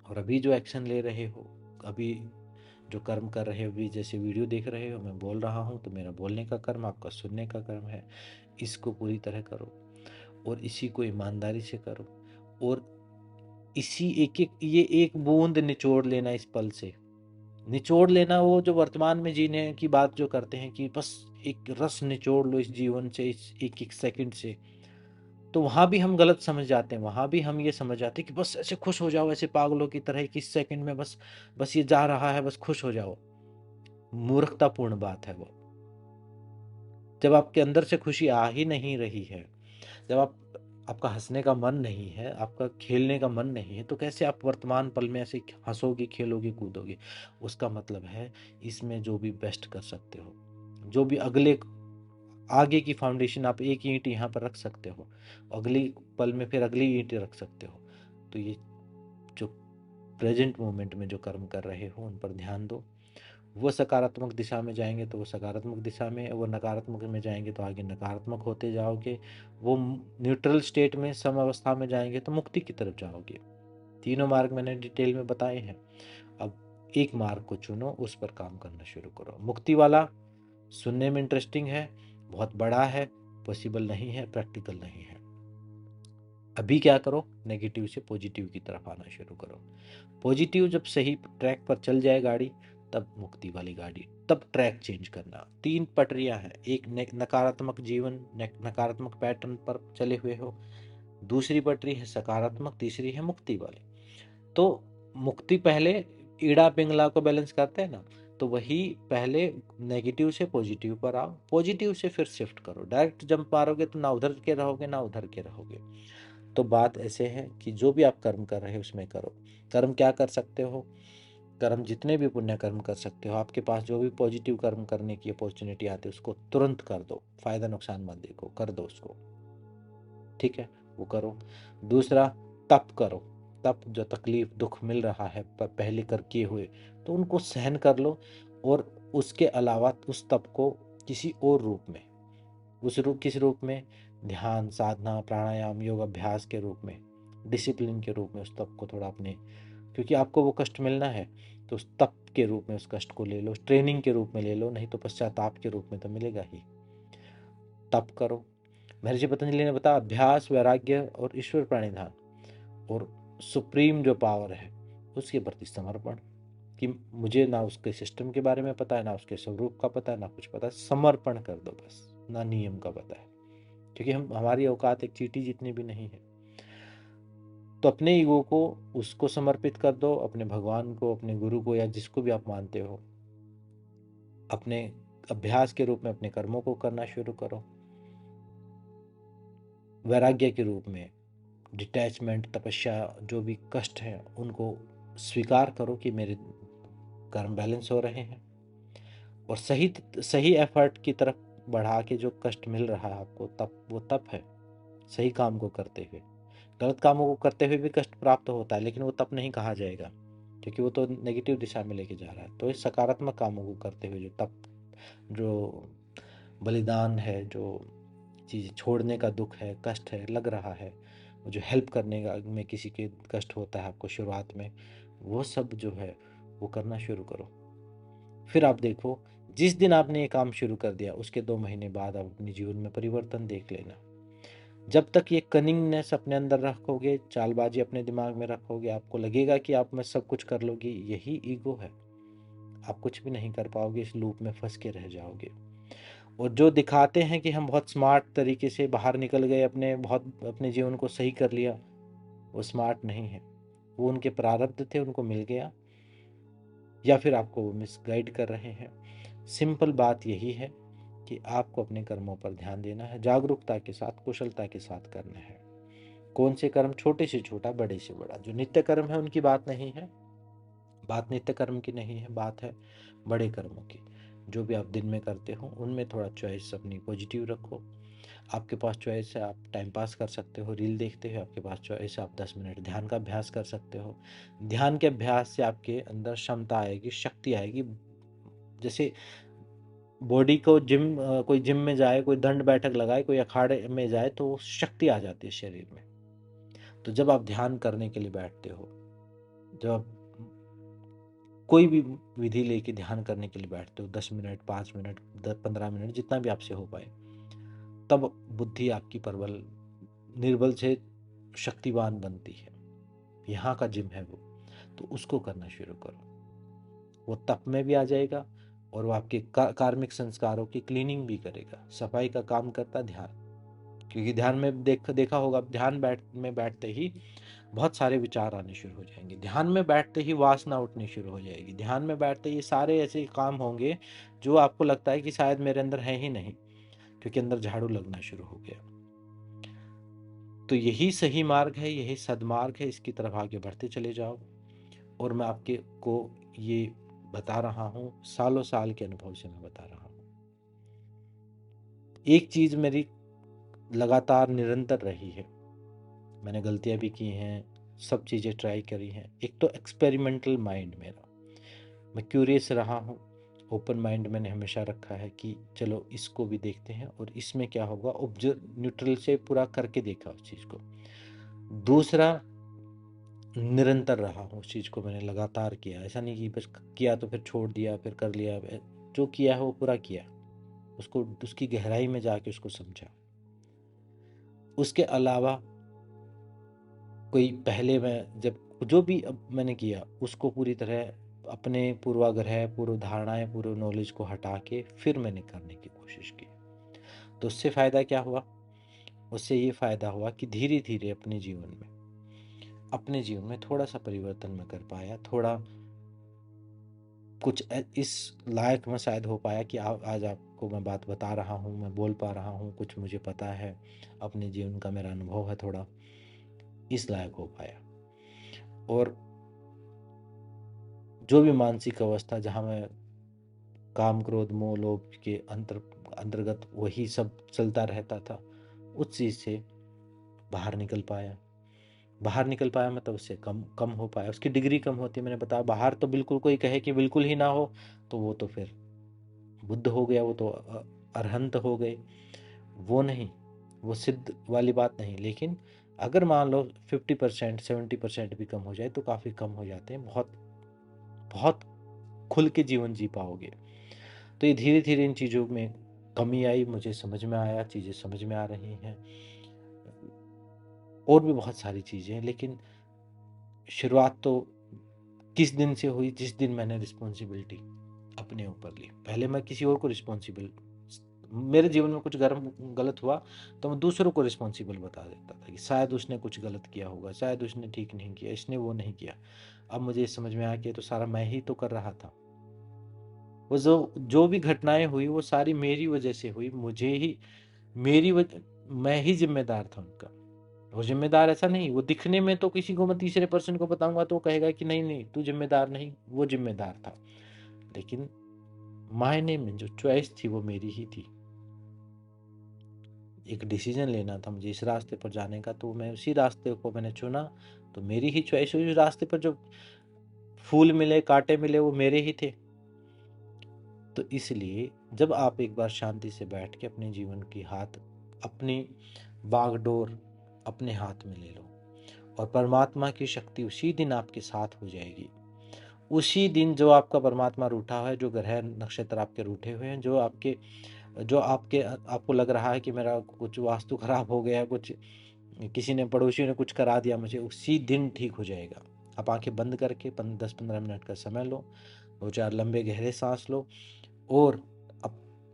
और अभी जो एक्शन ले रहे हो, अभी जो कर्म कर रहे हो, अभी जैसे वीडियो देख रहे हो, मैं बोल रहा हूँ तो मेरा बोलने का कर्म, आपका सुनने का कर्म है। इसको पूरी तरह करो और इसी को ईमानदारी से करो। और ये एक बूंद निचोड़ लेना इस पल से, निचोड़ लेना। वो जो वर्तमान में जीने की बात जो करते हैं कि बस एक रस निचोड़ लो इस जीवन से, इस एक एक सेकंड से, तो वहां भी हम गलत समझ जाते हैं। वहां भी हम ये समझ जाते हैं कि बस ऐसे खुश हो जाओ, ऐसे पागलों की तरह कि इस सेकंड में बस ये जा रहा है, बस खुश हो जाओ। मूर्खतापूर्ण बात है वो। जब आपके अंदर से खुशी आ ही नहीं रही है, जब आपका हंसने का मन नहीं है, आपका खेलने का मन नहीं है, तो कैसे आप वर्तमान पल में ऐसे हंसोगे, खेलोगे, कूदोगे? उसका मतलब है इसमें जो भी बेस्ट कर सकते हो, जो भी आगे की फाउंडेशन, आप एक ईंट यहाँ पर रख सकते हो, अगली पल में फिर अगली ईंट रख सकते हो। तो ये जो प्रेजेंट मोमेंट में जो कर्म कर रहे हो उन पर ध्यान दो वो सकारात्मक दिशा में जाएंगे तो वो सकारात्मक दिशा में, वो नकारात्मक में जाएंगे तो आगे नकारात्मक होते जाओगे। वो न्यूट्रल स्टेट में, सम अवस्था में जाएंगे तो मुक्ति की तरफ जाओगे। तीनों मार्ग मैंने डिटेल में बताए हैं। अब एक मार्ग को चुनो, उस पर काम करना शुरू करो। मुक्ति वाला सुनने में इंटरेस्टिंग है, बहुत बड़ा है, पॉसिबल नहीं है, प्रैक्टिकल नहीं है। अभी क्या करो, नेगेटिव से पॉजिटिव की तरफ आना शुरू करो। पॉजिटिव जब सही ट्रैक पर चल जाए गाड़ी, तब मुक्ति वाली गाड़ी, तब ट्रैक चेंज करना। 3 पटरियां हैं, एक नकारात्मक जीवन, नकारात्मक पैटर्न पर चले हुए हो, दूसरी पटरी है सकारात्मक, तीसरी है मुक्ति वाली। तो मुक्ति पहले ईड़ा पिंगला को बैलेंस करते हैं ना, तो वही पहले नेगेटिव से पॉजिटिव पर आओ, पॉजिटिव से फिर शिफ्ट करो। डायरेक्ट जंप मारोगे तो ना उधर के रहोगे ना उधर के रहोगे। तो बात ऐसे है कि जो भी आप कर्म कर रहे हो उसमें करो। कर्म क्या कर सकते हो, कर्म जितने भी पुण्य कर्म कर सकते हो, आपके पास जो भी पॉजिटिव कर्म करने की अपॉर्चुनिटी आती है उसको तुरंत कर दो, फायदा नुकसान मत देखो, कर दो उसको, ठीक है, वो करो। दूसरा, तप करो। तप, जो तकलीफ दुख मिल रहा है पहले कर किए हुए, तो उनको सहन कर लो। और उसके अलावा उस तप को किसी और रूप में, किस रूप में, ध्यान साधना प्राणायाम योग अभ्यास के रूप में, डिसिप्लिन के रूप में उस तप को थोड़ा अपने, क्योंकि आपको वो कष्ट मिलना है तो उस तप के रूप में उस कष्ट को ले लो, ट्रेनिंग के रूप में ले लो, नहीं तो पश्चाताप के रूप में तो मिलेगा ही। तप करो। महर्षि पतंजलि ने बताया, अभ्यास, वैराग्य और ईश्वर प्रणिधान, और सुप्रीम जो पावर है उसके प्रति समर्पण, कि मुझे ना उसके सिस्टम के बारे में पता है, ना उसके स्वरूप का पता है, ना कुछ पता है, समर्पण कर दो बस, ना नियम का पता है, क्योंकि हमारी औकात एक चींटी जितनी भी नहीं है। तो अपने ईगो को उसको समर्पित कर दो, अपने भगवान को, अपने गुरु को, या जिसको भी आप मानते हो, अपने अभ्यास के रूप में अपने कर्मों को करना शुरू करो। वैराग्य के रूप में डिटैचमेंट, तपस्या, जो भी कष्ट हैं उनको स्वीकार करो कि मेरे कर्म बैलेंस हो रहे हैं, और सही सही एफर्ट की तरफ बढ़ा के जो कष्ट मिल रहा है आपको, तप, वो तप है। सही काम को करते हुए, गलत कामों को करते हुए भी कष्ट प्राप्त होता है, लेकिन वो तप नहीं कहा जाएगा, क्योंकि वो तो नेगेटिव दिशा में लेके जा रहा है। तो इस सकारात्मक कामों को करते हुए जो तप, जो बलिदान है, जो चीज़ छोड़ने का दुख है, कष्ट है, लग रहा है, जो हेल्प करने का में किसी के कष्ट होता है आपको शुरुआत में, वो सब जो है वो करना शुरू करो। फिर आप देखो, जिस दिन आपने ये काम शुरू कर दिया उसके 2 महीने बाद आप अपने जीवन में परिवर्तन देख लेना। जब तक ये कनिंगनेस अपने अंदर रखोगे, चालबाजी अपने दिमाग में रखोगे, आपको लगेगा कि आप में सब कुछ कर लोगे, यही ईगो है। आप कुछ भी नहीं कर पाओगे, इस लूप में फंस के रह जाओगे। और जो दिखाते हैं कि हम बहुत स्मार्ट तरीके से बाहर निकल गए, अपने जीवन को सही कर लिया, वो स्मार्ट नहीं है। वो उनके प्रारब्ध थे, उनको मिल गया, या फिर आपको वो मिसगाइड कर रहे हैं। सिंपल बात यही है कि आपको अपने कर्मों पर ध्यान देना है, जागरूकता के साथ, कुशलता के साथ करना है। कौन से कर्म, छोटे से छोटा, बड़े से बड़ा, जो नित्य कर्म है उनकी बात नहीं है, बात नित्य कर्म की नहीं है, बात है बड़े कर्मों की। जो भी आप दिन में करते हो उनमें थोड़ा चॉइस अपनी पॉजिटिव रखो। आपके पास चॉइस है, आप टाइम पास कर सकते हो रील देखते हो, आपके पास चॉइस है, आप 10 मिनट ध्यान का अभ्यास कर सकते हो। ध्यान के अभ्यास से आपके अंदर क्षमता आएगी, शक्ति आएगी। जैसे बॉडी को कोई जिम में जाए, कोई दंड बैठक लगाए, कोई अखाड़े में जाए, तो शक्ति आ जाती है शरीर में। तो जब आप ध्यान करने के लिए बैठते हो, जब आप कोई भी विधि लेके ध्यान करने के लिए बैठते हो, 10 मिनट, 5 मिनट, 15 मिनट, जितना भी आपसे हो पाए, तब बुद्धि आपकी प्रबल, निर्बल से शक्तिवान बनती है। यहाँ का जिम है वो, तो उसको करना शुरू करो। वो तप में भी आ जाएगा, और वो आपके कार्मिक संस्कारों की क्लीनिंग भी करेगा। सफाई का काम करता ध्यान, क्योंकि ध्यान में देखा होगा, ध्यान बैठते ही बहुत सारे विचार आने शुरू हो जाएंगे, ध्यान में बैठते ही वासना उठनी शुरू हो जाएगी, ध्यान में बैठते ही सारे ऐसे काम होंगे जो आपको लगता है कि शायद मेरे अंदर है ही नहीं, क्योंकि अंदर झाड़ू लगना शुरू हो गया। तो यही सही मार्ग है, यही सदमार्ग है, इसकी तरफ आगे बढ़ते चले जाओ। और मैं आपके को ये बता रहा हूँ, सालों साल के अनुभव से मैं बता रहा हूँ। एक चीज मेरी लगातार निरंतर रही है, मैंने गलतियां भी की हैं, सब चीज़ें ट्राई करी हैं। एक तो एक्सपेरिमेंटल माइंड मेरा, मैं क्यूरियस रहा हूँ, ओपन माइंड मैंने हमेशा रखा है कि चलो इसको भी देखते हैं और इसमें क्या होगा, ऑब्जर्व न्यूट्रल से पूरा करके देखा उस चीज़ को। दूसरा, निरंतर रहा हूँ उस चीज़ को, मैंने लगातार किया, ऐसा नहीं कि बस किया तो फिर छोड़ दिया फिर कर लिया। जो किया है वो पूरा किया, उसको उसकी गहराई में जाके उसको समझा। उसके अलावा कोई पहले मैं जब जो भी अब मैंने किया उसको पूरी तरह अपने पूर्वाग्रह, पूर्व धारणाएं, पूर्व नॉलेज को हटा के फिर मैंने करने की कोशिश की। तो उससे फ़ायदा क्या हुआ? उससे ये फ़ायदा हुआ कि धीरे धीरे अपने जीवन में थोड़ा सा परिवर्तन मैं कर पाया, थोड़ा कुछ इस लायक मैं शायद हो पाया कि आज आपको मैं बात बता रहा हूँ, मैं बोल पा रहा हूँ, कुछ मुझे पता है, अपने जीवन का मेरा अनुभव है, थोड़ा इस लायक हो पाया। और जो भी मानसिक अवस्था जहाँ मैं काम, क्रोध, मोह, लोभ के अंतर्गत वही सब चलता रहता था, उस चीज़ से बाहर निकल पाया। मतलब उससे कम हो पाया, उसकी डिग्री कम होती है। मैंने बताया बाहर तो बिल्कुल, कोई कहे कि बिल्कुल ही ना हो तो वो तो फिर बुद्ध हो गया, वो तो अरहंत हो गए। वो नहीं, वो सिद्ध वाली बात नहीं। लेकिन अगर मान लो 50% 70% भी कम हो जाए तो काफ़ी कम हो जाते हैं, बहुत बहुत खुल के जीवन जी पाओगे। तो ये धीरे धीरे इन चीज़ों में कमी आई, मुझे समझ में आया, चीज़ें समझ में आ रही हैं। और भी बहुत सारी चीज़ें हैं, लेकिन शुरुआत तो किस दिन से हुई, जिस दिन मैंने रिस्पॉन्सिबिलिटी अपने ऊपर ली। पहले मैं किसी और को रिस्पॉन्सिबल, मेरे जीवन में कुछ गलत हुआ तो मैं दूसरों को रिस्पॉन्सिबल बता देता था कि शायद उसने कुछ गलत किया होगा, शायद उसने ठीक नहीं किया, इसने वो नहीं किया। अब मुझे समझ में आया कि तो सारा मैं ही तो कर रहा था। वो जो भी घटनाएं हुई वो सारी मेरी वजह से हुई, मुझे ही, मेरी वजह, मैं ही जिम्मेदार था उनका। वो जिम्मेदार ऐसा नहीं, वो दिखने में तो किसी को मैं तीसरे पर्सन को बताऊंगा तो वो कहेगा कि नहीं नहीं तू जिम्मेदार नहीं, वो जिम्मेदार था। लेकिन मायने में जो चॉइस थी वो मेरी ही थी। एक डिसीजन लेना था मुझे इस रास्ते पर जाने का, तो मैं उसी रास्ते को मैंने चुना। तो मेरी ही चॉइस हुई। उस रास्ते पर जो फूल मिले, कांटे मिले, वो मेरे ही थे। तो इसलिए जब आप एक बार शांति से बैठ के अपने जीवन की अपनी बागडोर अपने हाथ में ले लो, और परमात्मा की शक्ति उसी दिन आपके साथ हो जाएगी। उसी दिन जो आपका परमात्मा रूठा है, जो ग्रह नक्षत्र आपके रूठे हुए हैं, जो आपको लग रहा है कि मेरा कुछ वास्तु खराब हो गया, कुछ किसी ने, पड़ोसी ने कुछ करा दिया मुझे, उसी दिन ठीक हो जाएगा। आप आंखें बंद करके 10-15 मिनट का समय लो, 2-4 लंबे गहरे सांस लो, और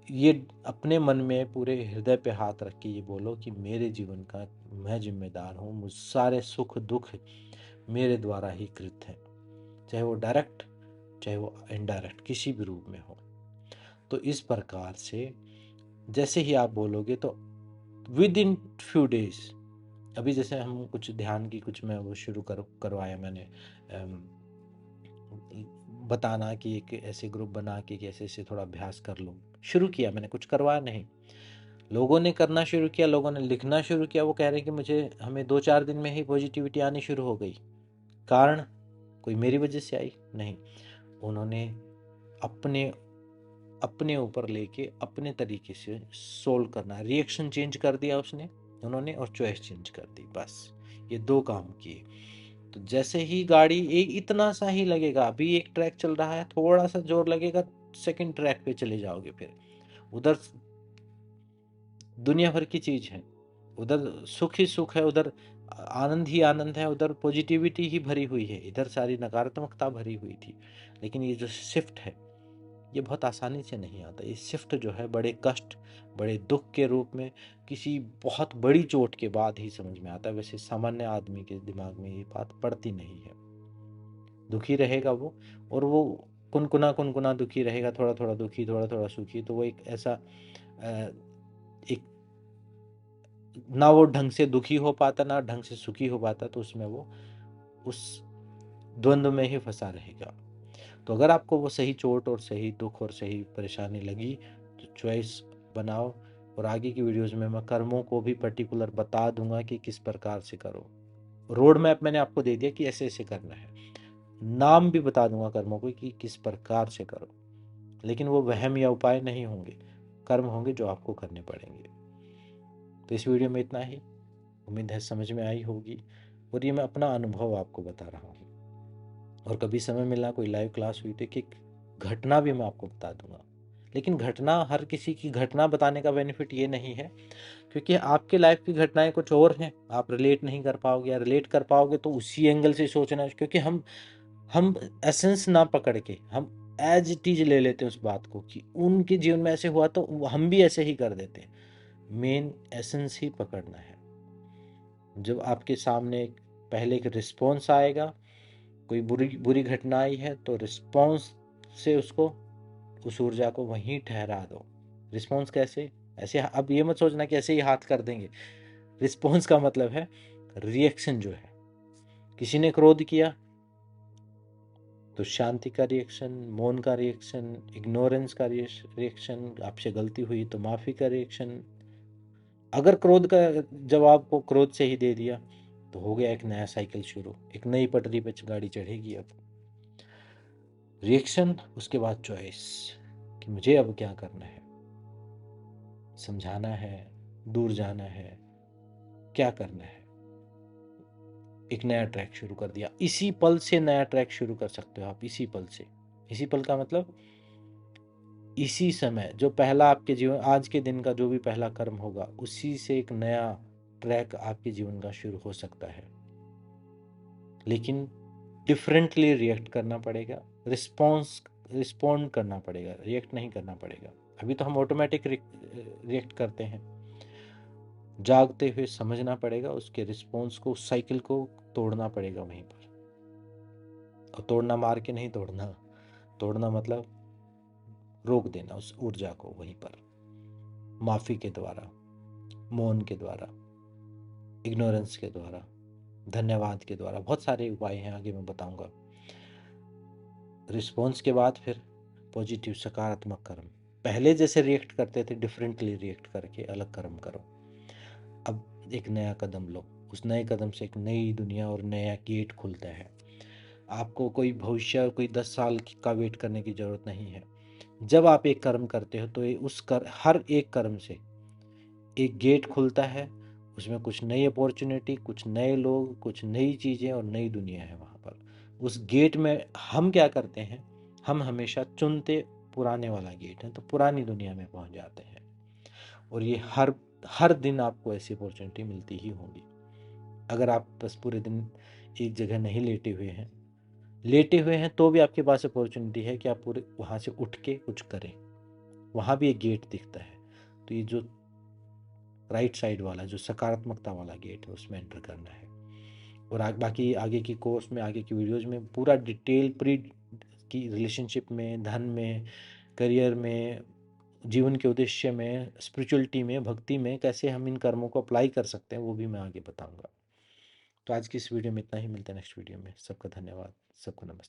ये अपने मन में पूरे हृदय पे हाथ रख के ये बोलो कि मेरे जीवन का मैं जिम्मेदार हूँ, मुझ सारे सुख दुख मेरे द्वारा ही कृत है, चाहे वो डायरेक्ट चाहे वो इनडायरेक्ट किसी भी रूप में हो। तो इस प्रकार से जैसे ही आप बोलोगे तो विद इन फ्यू डेज, अभी जैसे हम कुछ ध्यान की कुछ मैं वो शुरू करवाया मैंने, बताना कि एक ऐसे ग्रुप बना के कैसे ऐसे थोड़ा अभ्यास कर लो, शुरू किया मैंने, कुछ करवाया नहीं। लोगों ने करना शुरू किया, लोगों ने लिखना शुरू किया, वो कह रहे हैं कि हमें 2-4 दिन में ही पॉजिटिविटी आनी शुरू हो गई। कारण कोई मेरी वजह से आई नहीं, उन्होंने अपने अपने ऊपर लेके अपने तरीके से सोल्व करना, रिएक्शन चेंज कर दिया उन्होंने और चॉइस चेंज कर दी। बस ये 2 काम किए। तो जैसे ही गाड़ी एक इतना सा ही लगेगा, अभी एक ट्रैक चल रहा है, थोड़ा सा जोर लगेगा, सेकंड ट्रैक पे चले जाओगे, फिर उधर दुनिया भर की चीज है, उधर सुख ही सुख है, उधर आनंद ही आनंद है, उधर पॉजिटिविटी ही भरी हुई है, इधर सारी नकारात्मकता भरी हुई थी। लेकिन ये जो शिफ्ट है ये बहुत आसानी से नहीं आता। ये शिफ्ट जो है बड़े कष्ट, बड़े दुख के रूप में, किसी बहुत बड़ी चोट के बाद ही समझ में आता है। वैसे सामान्य आदमी के दिमाग में ये बात पड़ती नहीं है। दुखी रहेगा वो, और वो कुनकुना दुखी रहेगा, थोड़ा थोड़ा दुखी, थोड़ा थोड़ा सुखी। तो वो एक ऐसा एक, ना वो ढंग से दुखी हो पाता ना ढंग से सुखी हो पाता, तो उसमें वो उस द्वंद्व में ही फंसा रहेगा। तो अगर आपको वो सही चोट और सही दुख और सही परेशानी लगी तो चॉइस बनाओ। और आगे की वीडियोस में मैं कर्मों को भी पर्टिकुलर बता दूंगा कि किस प्रकार से करो। रोड मैप मैंने आपको दे दिया कि ऐसे ऐसे करना है, नाम भी बता दूंगा कर्मों को कि किस प्रकार से करो। लेकिन वो वहम या उपाय नहीं होंगे, कर्म होंगे जो आपको करने पड़ेंगे। तो इस वीडियो में इतना ही, उम्मीद है समझ में आई होगी, और ये मैं अपना अनुभव आपको बता रहा हूँ। और कभी समय मिला कोई लाइव क्लास हुई तो कि घटना भी मैं आपको बता दूंगा। लेकिन घटना, हर किसी की घटना बताने का बेनिफिट ये नहीं है, क्योंकि आपके लाइफ की घटनाएं कुछ और हैं, आप रिलेट नहीं कर पाओगे, या रिलेट कर पाओगे तो उसी एंगल से सोचना, क्योंकि हम एसेंस ना पकड़ के हम एज इट इज ले लेते हैं उस बात को कि उनके जीवन में ऐसे हुआ तो हम भी ऐसे ही कर देते हैं। मेन एसेंस ही पकड़ना है। जब आपके सामने पहले एक रिस्पॉन्स आएगा, कोई बुरी बुरी घटना आई है तो रिस्पॉन्स से उसको, उस ऊर्जा को वहीं ठहरा दो। रिस्पॉन्स कैसे? ऐसे अब ये मत सोचना कि ऐसे ही हाथ कर देंगे। रिस्पॉन्स का मतलब है रिएक्शन जो है। किसी ने क्रोध किया तो शांति का रिएक्शन, मौन का रिएक्शन, इग्नोरेंस का रिएक्शन, आपसे गलती हुई तो माफी का रिएक्शन। अगर क्रोध का जवाब को क्रोध से ही दे दिया तो हो गया एक नया साइकिल शुरू, एक नई पटरी पे गाड़ी चढ़ेगी। अब रिएक्शन, उसके बाद चॉइस कि मुझे अब क्या करना है, समझाना है, दूर जाना है, क्या करना है। एक नया ट्रैक शुरू कर दिया, इसी पल से नया ट्रैक शुरू कर सकते हो आप, इसी पल से। इसी पल का मतलब इसी समय जो पहला आपके जीवन, आज के दिन का जो भी पहला कर्म होगा, उसी से एक नया ट्रैक आपके जीवन का शुरू हो सकता है। लेकिन डिफरेंटली रिएक्ट करना पड़ेगा, रिस्पॉन्ड करना पड़ेगा, रिएक्ट नहीं करना पड़ेगा। अभी तो हम ऑटोमेटिक रिएक्ट करते हैं। जागते हुए समझना पड़ेगा उसके रिस्पॉन्स को, उस साइकिल को तोड़ना पड़ेगा वहीं पर। और तोड़ना मार के नहीं तोड़ना, तोड़ना मतलब रोक देना उस ऊर्जा को वहीं पर, माफी के द्वारा, मौन के द्वारा, इग्नोरेंस के द्वारा, धन्यवाद के द्वारा। बहुत सारे उपाय हैं, आगे मैं बताऊंगा। रिस्पॉन्स के बाद फिर पॉजिटिव, सकारात्मक कर्म। पहले जैसे रिएक्ट करते थे, डिफरेंटली रिएक्ट करके अलग कर्म करो। अब एक नया कदम लो, उस नए कदम से एक नई दुनिया और नया गेट खुलता है। आपको कोई भविष्य, कोई 10 साल का वेट करने की जरूरत नहीं है। जब आप एक कर्म करते हो तो हर एक कर्म से एक गेट खुलता है, उसमें कुछ नई अपॉर्चुनिटी, कुछ नए लोग, कुछ नई चीज़ें और नई दुनिया है वहाँ पर। उस गेट में हम क्या करते हैं, हम हमेशा चुनते पुराने वाला गेट है, तो पुरानी दुनिया में पहुँच जाते हैं। और ये हर हर दिन आपको ऐसी अपॉर्चुनिटी मिलती ही होगी। अगर आप बस पूरे दिन एक जगह नहीं लेटे हुए हैं तो भी आपके पास अपॉर्चुनिटी है कि आप पूरे वहाँ से उठ के कुछ करें। वहाँ भी एक गेट दिखता है। तो ये जो राइट साइड वाला, जो सकारात्मकता वाला गेट है, उसमें एंटर करना है। और बाकी आगे की कोर्स में, आगे की वीडियोज में पूरा डिटेल प्री की रिलेशनशिप में, धन में, करियर में, जीवन के उद्देश्य में, स्पिरिचुअलिटी में, भक्ति में कैसे हम इन कर्मों को अप्लाई कर सकते हैं, वो भी मैं आगे बताऊंगा। तो आज की इस वीडियो में इतना ही, मिलते हैं नेक्स्ट वीडियो में। सबका धन्यवाद, सबको नमस्ते।